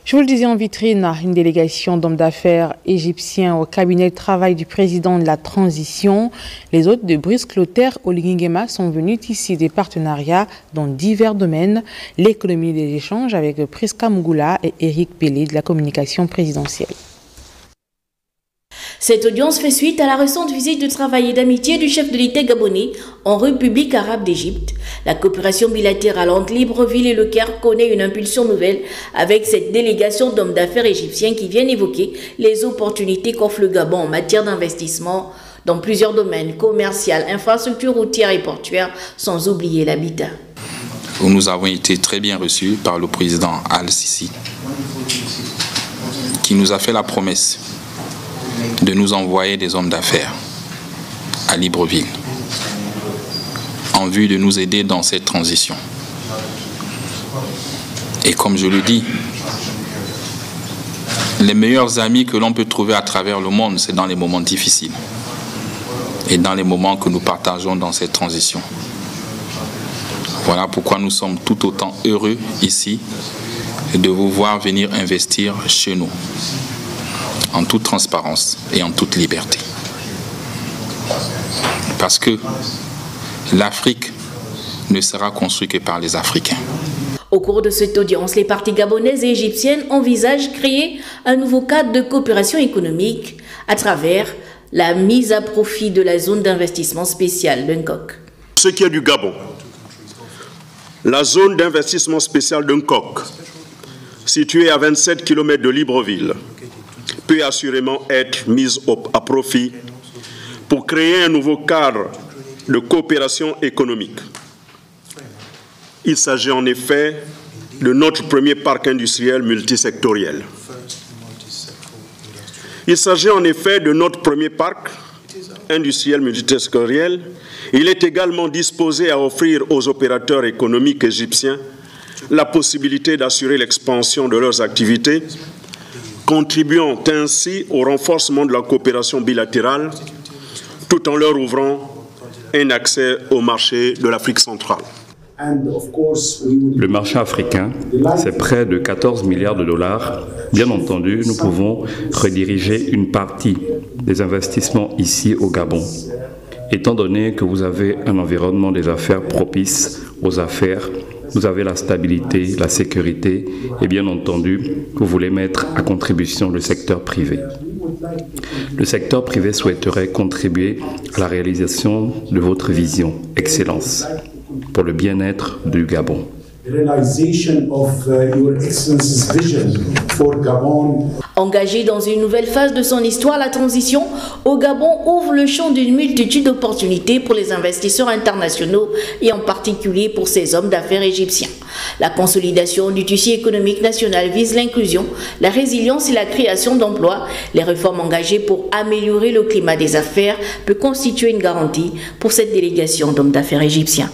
Je vous le disais en vitrine, une délégation d'hommes d'affaires égyptiens au cabinet de travail du président de la transition. Les hôtes de Brice Clotaire Oligingema sont venus tisser des partenariats dans divers domaines, l'économie des échanges avec Priska Mougoula et Eric Pelé de la communication présidentielle. Cette audience fait suite à la récente visite de travail et d'amitié du chef de l'État gabonais en République arabe d'Égypte. La coopération bilatérale entre Libreville et Le Caire connaît une impulsion nouvelle avec cette délégation d'hommes d'affaires égyptiens qui viennent évoquer les opportunités qu'offre le Gabon en matière d'investissement dans plusieurs domaines, commercial, infrastructures routières et portuaires, sans oublier l'habitat. Nous avons été très bien reçus par le président Al-Sisi qui nous a fait la promesse de nous envoyer des hommes d'affaires à Libreville en vue de nous aider dans cette transition. Et comme je le dis, les meilleurs amis que l'on peut trouver à travers le monde, c'est dans les moments difficiles et dans les moments que nous partageons dans cette transition. Voilà pourquoi nous sommes tout autant heureux ici de vous voir venir investir chez nous, en toute transparence et en toute liberté. Parce que l'Afrique ne sera construite que par les Africains. Au cours de cette audience, les parties gabonaises et égyptiennes envisagent créer un nouveau cadre de coopération économique à travers la mise à profit de la zone d'investissement spéciale d'Nkok. Ce qui est du Gabon, la zone d'investissement spéciale d'Nkok, située à 27 km de Libreville, peut assurément être mise à profit pour créer un nouveau cadre de coopération économique. Il s'agit en effet de notre premier parc industriel multisectoriel. Il s'agit en effet de notre premier parc industriel multisectoriel. Il est également disposé à offrir aux opérateurs économiques égyptiens la possibilité d'assurer l'expansion de leurs activités, contribuant ainsi au renforcement de la coopération bilatérale, tout en leur ouvrant un accès au marché de l'Afrique centrale. Le marché africain, c'est près de 14 milliards de dollars. Bien entendu, nous pouvons rediriger une partie des investissements ici au Gabon. Étant donné que vous avez un environnement des affaires propice aux affaires, vous avez la stabilité, la sécurité et bien entendu, vous voulez mettre à contribution le secteur privé. Le secteur privé souhaiterait contribuer à la réalisation de votre vision, Excellence, pour le bien-être du Gabon. Engagé dans une nouvelle phase de son histoire, la transition au Gabon ouvre le champ d'une multitude d'opportunités pour les investisseurs internationaux et en particulier pour ces hommes d'affaires égyptiens. La consolidation du tissu économique national vise l'inclusion, la résilience et la création d'emplois. Les réformes engagées pour améliorer le climat des affaires peut constituer une garantie pour cette délégation d'hommes d'affaires égyptiens.